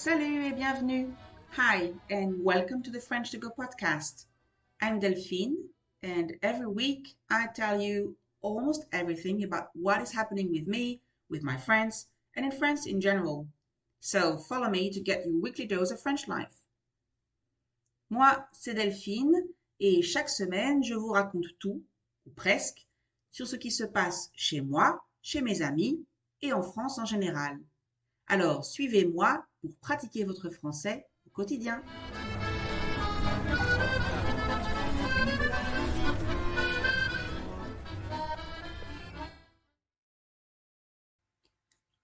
Salut et bienvenue. Hi, and welcome to the French to Go podcast. I'm Delphine, and every week I tell you almost everything about what is happening with me, with my friends, and in France in general. So follow me to get your weekly dose of French life. Moi, c'est Delphine, et chaque semaine, je vous raconte tout, ou presque, sur ce qui se passe chez moi, chez mes amis, et en France en général. Alors, suivez-moi pour pratiquer votre français au quotidien.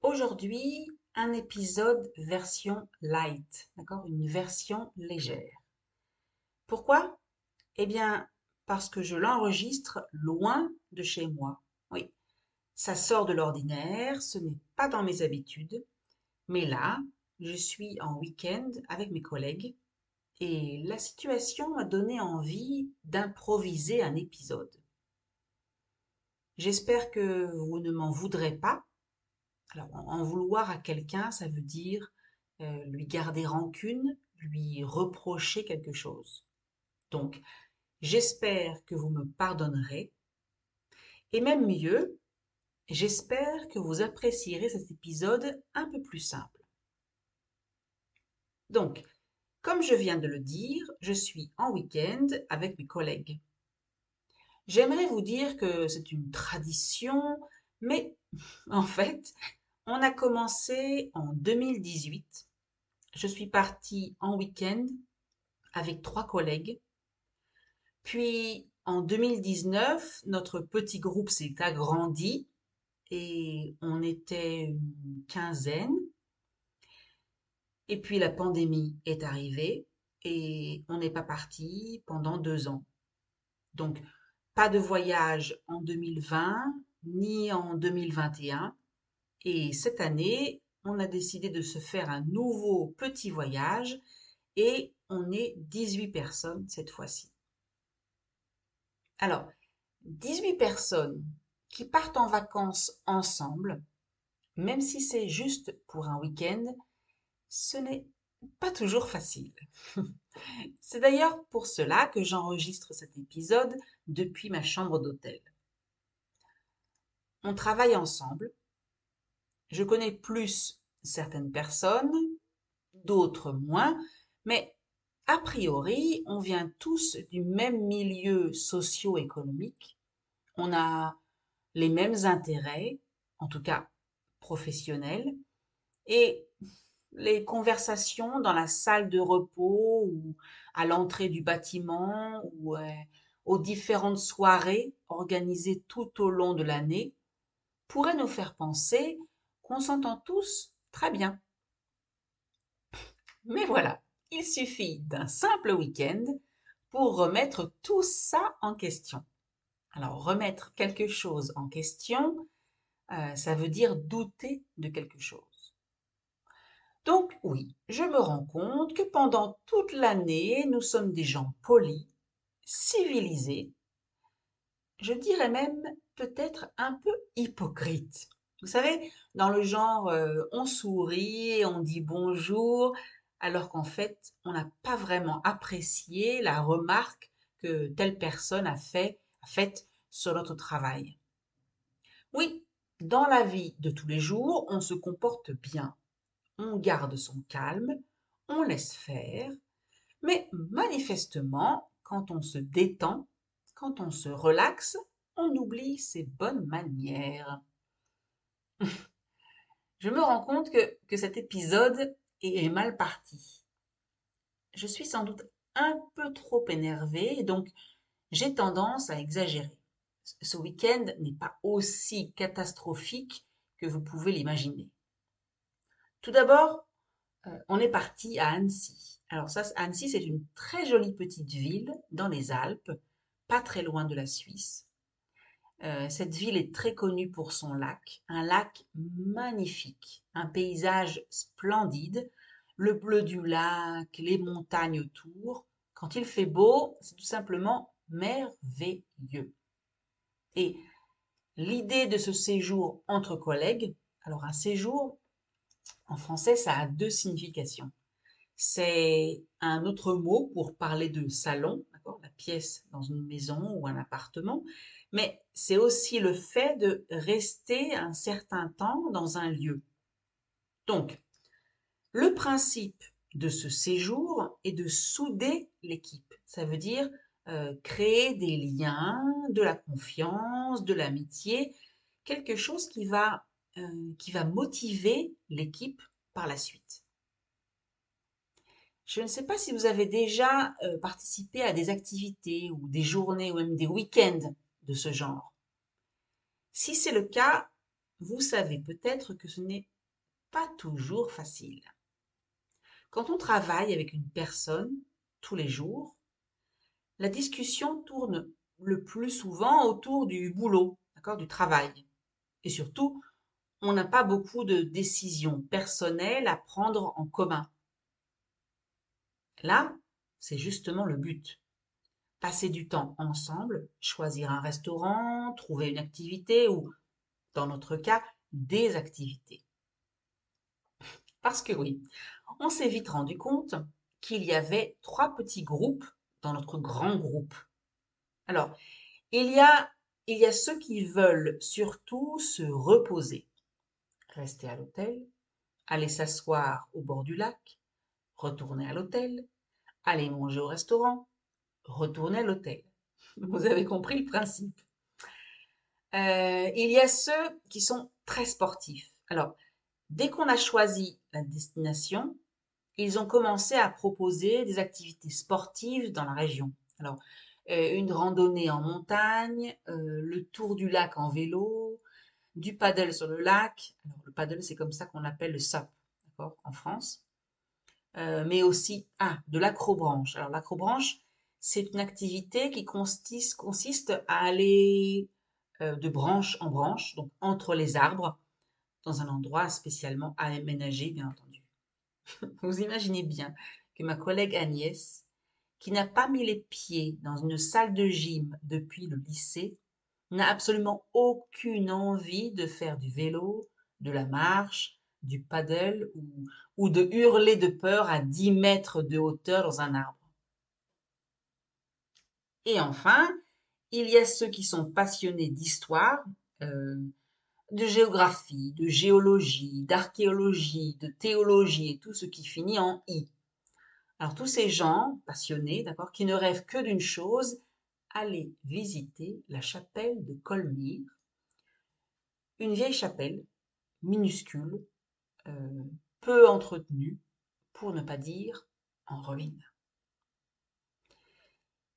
Aujourd'hui, un épisode version light, d'accord? Une version légère. Pourquoi? Eh bien, parce que je l'enregistre loin de chez moi. Oui, ça sort de l'ordinaire, ce n'est pas dans mes habitudes, mais là, je suis en week-end avec mes collègues et la situation m'a donné envie d'improviser un épisode. J'espère que vous ne m'en voudrez pas. Alors, en vouloir à quelqu'un, ça veut dire lui garder rancune, lui reprocher quelque chose. Donc, j'espère que vous me pardonnerez. Et même mieux, j'espère que vous apprécierez cet épisode un peu plus simple. Donc, comme je viens de le dire, je suis en week-end avec mes collègues. J'aimerais vous dire que c'est une tradition, mais en fait, on a commencé en 2018. Je suis partie en week-end avec 3 collègues. Puis en 2019, notre petit groupe s'est agrandi et on était une quinzaine. Et puis la pandémie est arrivée et on n'est pas parti pendant 2 ans. Donc, pas de voyage en 2020 ni en 2021. Et cette année, on a décidé de se faire un nouveau petit voyage et on est 18 personnes cette fois-ci. Alors, 18 personnes qui partent en vacances ensemble, même si c'est juste pour un week-end, ce n'est pas toujours facile. C'est d'ailleurs pour cela que j'enregistre cet épisode depuis ma chambre d'hôtel. On travaille ensemble. Je connais plus certaines personnes, d'autres moins, mais a priori, on vient tous du même milieu socio-économique. On a les mêmes intérêts, en tout cas professionnels, et les conversations dans la salle de repos ou à l'entrée du bâtiment ou aux différentes soirées organisées tout au long de l'année pourraient nous faire penser qu'on s'entend tous très bien. Mais voilà, il suffit d'un simple week-end pour remettre tout ça en question. Alors, remettre quelque chose en question, ça veut dire douter de quelque chose. Donc oui, je me rends compte que pendant toute l'année, nous sommes des gens polis, civilisés, je dirais même peut-être un peu hypocrites. Vous savez, dans le genre, on sourit, on dit bonjour, alors qu'en fait, on n'a pas vraiment apprécié la remarque que telle personne a faite sur notre travail. Oui, dans la vie de tous les jours, on se comporte bien, on garde son calme, on laisse faire, mais manifestement, quand on se détend, quand on se relaxe, on oublie ses bonnes manières. Je me rends compte que cet épisode est mal parti. Je suis sans doute un peu trop énervée, donc j'ai tendance à exagérer. Ce week-end n'est pas aussi catastrophique que vous pouvez l'imaginer. Tout d'abord, on est parti à Annecy. Alors ça, Annecy, c'est une très jolie petite ville dans les Alpes, pas très loin de la Suisse. Cette ville est très connue pour son lac, un lac magnifique, un paysage splendide, le bleu du lac, les montagnes autour. Quand il fait beau, c'est tout simplement merveilleux. Et l'idée de ce séjour entre collègues, alors un séjour, En français, ça a deux significations. C'est un autre mot pour parler de salon, d'accord, la pièce dans une maison ou un appartement, mais c'est aussi le fait de rester un certain temps dans un lieu. Donc, le principe de ce séjour est de souder l'équipe. Ça veut dire créer des liens, de la confiance, de l'amitié, quelque chose qui va motiver l'équipe par la suite. Je ne sais pas si vous avez déjà participé à des activités ou des journées ou même des week-ends de ce genre. Si c'est le cas, vous savez peut-être que ce n'est pas toujours facile. Quand on travaille avec une personne tous les jours, la discussion tourne le plus souvent autour du boulot, d'accord, du travail. Et surtout, on n'a pas beaucoup de décisions personnelles à prendre en commun. Là, c'est justement le but. Passer du temps ensemble, choisir un restaurant, trouver une activité ou, dans notre cas, des activités. Parce que oui, on s'est vite rendu compte qu'il y avait trois petits groupes dans notre grand groupe. Alors, il y a, il y a ceux qui veulent surtout se reposer, rester à l'hôtel, aller s'asseoir au bord du lac, retourner à l'hôtel, aller manger au restaurant, retourner à l'hôtel. Vous avez compris le principe. Il y a ceux qui sont très sportifs. Alors, dès qu'on a choisi la destination, ils ont commencé à proposer des activités sportives dans la région. Alors, une randonnée en montagne, le tour du lac en vélo, du paddle sur le lac. Alors, le paddle, c'est comme ça qu'on appelle le SUP, d'accord, en France. Mais aussi, de l'acrobranche. Alors, l'acrobranche, c'est une activité qui consiste à aller de branche en branche, donc entre les arbres, dans un endroit spécialement aménagé, bien entendu. Vous imaginez bien que ma collègue Agnès, qui n'a pas mis les pieds dans une salle de gym depuis le lycée, n'a absolument aucune envie de faire du vélo, de la marche, du paddle ou de hurler de peur à 10 mètres de hauteur dans un arbre. Et enfin, il y a ceux qui sont passionnés d'histoire, euh, de géographie, de géologie, d'archéologie, de théologie et tout ce qui finit en i. Alors tous ces gens passionnés, d'accord, qui ne rêvent que d'une chose, aller visiter la chapelle de Colmire, une vieille chapelle minuscule, euh, peu entretenue, pour ne pas dire en ruine.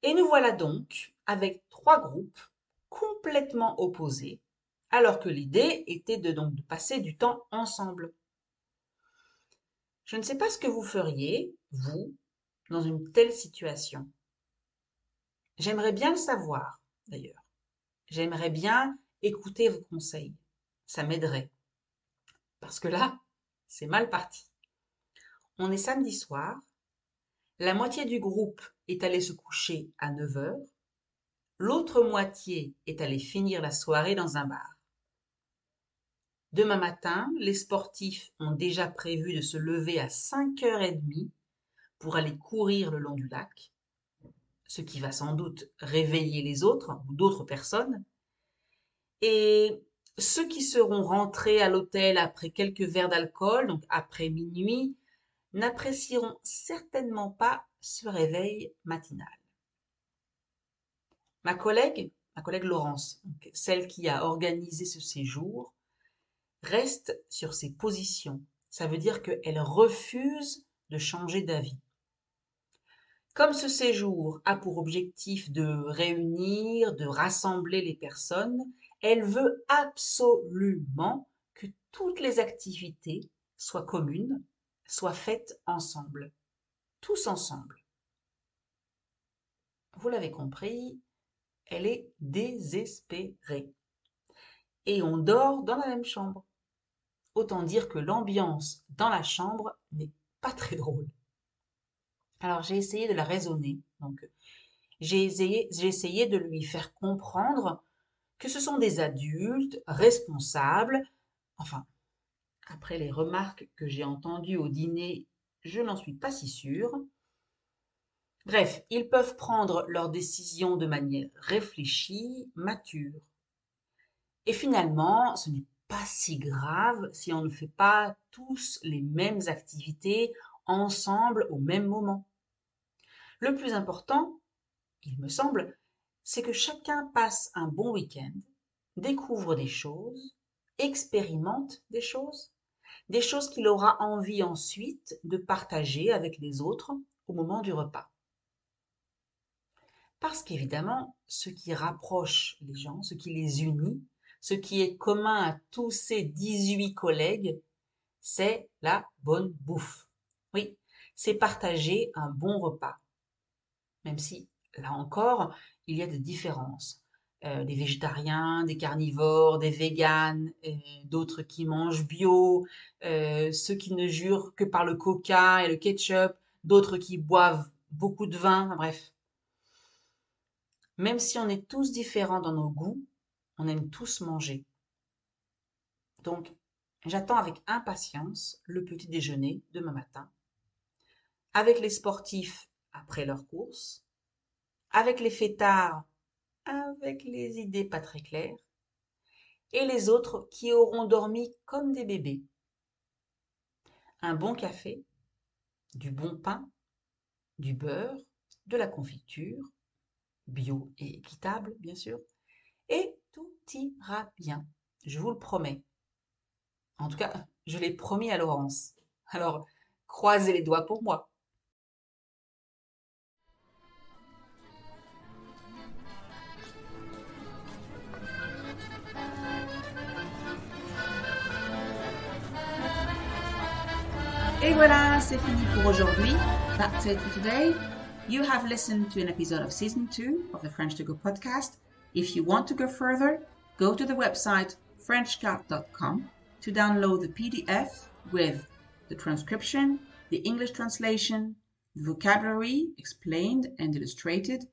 Et nous voilà donc avec trois groupes complètement opposés, alors que l'idée était de passer du temps ensemble. Je ne sais pas ce que vous feriez, vous, dans une telle situation. J'aimerais bien le savoir, d'ailleurs. J'aimerais bien écouter vos conseils. Ça m'aiderait. Parce que là, c'est mal parti. On est samedi soir. La moitié du groupe est allé se coucher à 9 heures. L'autre moitié est allée finir la soirée dans un bar. Demain matin, les sportifs ont déjà prévu de se lever à 5h30 pour aller courir le long du lac, ce qui va sans doute réveiller les autres ou d'autres personnes. Et ceux qui seront rentrés à l'hôtel après quelques verres d'alcool, donc après minuit, n'apprécieront certainement pas ce réveil matinal. Ma collègue Laurence, donc celle qui a organisé ce séjour, reste sur ses positions. Ça veut dire qu'elle refuse de changer d'avis. Comme ce séjour a pour objectif de réunir, de rassembler les personnes, elle veut absolument que toutes les activités soient communes, soient faites ensemble, tous ensemble. Vous l'avez compris, elle est désespérée. Et on dort dans la même chambre. Autant dire que l'ambiance dans la chambre n'est pas très drôle. Alors j'ai essayé de la raisonner. Donc j'ai essayé de lui faire comprendre que ce sont des adultes responsables. Enfin, Après les remarques que j'ai entendues au dîner, je n'en suis pas si sûre. Bref, ils peuvent prendre leurs décisions de manière réfléchie, mature. Et finalement, ce n'est pas si grave si on ne fait pas tous les mêmes activités ensemble au même moment. Le plus important, il me semble, c'est que chacun passe un bon week-end, découvre des choses, expérimente des choses qu'il aura envie ensuite de partager avec les autres au moment du repas. Parce qu'évidemment, ce qui rapproche les gens, ce qui les unit, ce qui est commun à tous ces 18 collègues, c'est la bonne bouffe. Oui, c'est partager un bon repas. Même si, là encore, il y a des différences. Des végétariens, des carnivores, des véganes, d'autres qui mangent bio, ceux qui ne jurent que par le coca et le ketchup, d'autres qui boivent beaucoup de vin, bref. Même si on est tous différents dans nos goûts, on aime tous manger. Donc, j'attends avec impatience le petit déjeuner demain matin, avec les sportifs après leur course, avec les fêtards avec les idées pas très claires, et les autres qui auront dormi comme des bébés. Un bon café, du bon pain, du beurre, de la confiture, bio et équitable bien sûr, et tout ira bien, je vous le promets. En tout cas, je l'ai promis à Laurence. Alors, croisez les doigts pour moi. Et voilà, c'est fini pour aujourd'hui. That's it for today. You have listened to an episode of Season 2 of the French to Go podcast. If you want to go further, go to the website frenchcat.com to download the PDF with the transcription, the English translation, vocabulary explained and illustrated,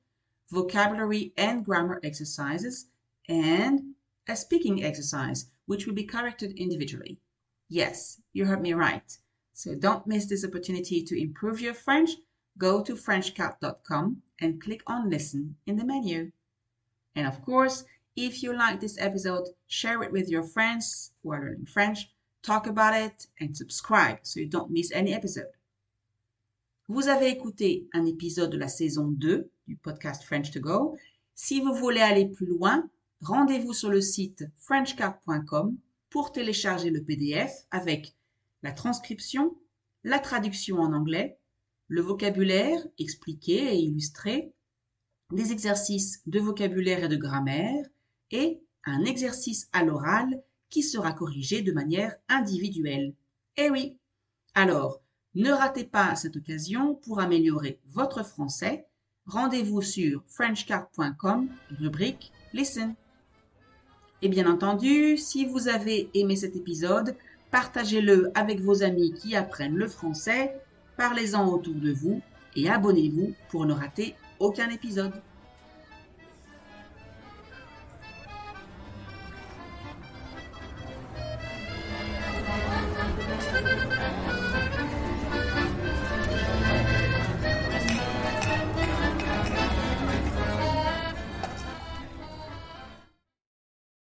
vocabulary and grammar exercises, and a speaking exercise, which will be corrected individually. Yes, you heard me right. So don't miss this opportunity to improve your French. Go to frenchcat.com and click on listen in the menu. And of course, if you like this episode, share it with your friends who are learning French, talk about it, and subscribe so you don't miss any episode. Vous avez écouté un épisode de la saison 2 du podcast French to Go. Si vous voulez aller plus loin, rendez-vous sur le site frenchcat.com pour télécharger le PDF avec la transcription, la traduction en anglais, le vocabulaire expliqué et illustré, des exercices de vocabulaire et de grammaire et un exercice à l'oral qui sera corrigé de manière individuelle. Eh oui! Alors, ne ratez pas cette occasion pour améliorer votre français. Rendez-vous sur frenchcat.com, rubrique Listen. Et bien entendu, si vous avez aimé cet épisode, partagez-le avec vos amis qui apprennent le français, parlez-en autour de vous et abonnez-vous pour ne rater aucun épisode.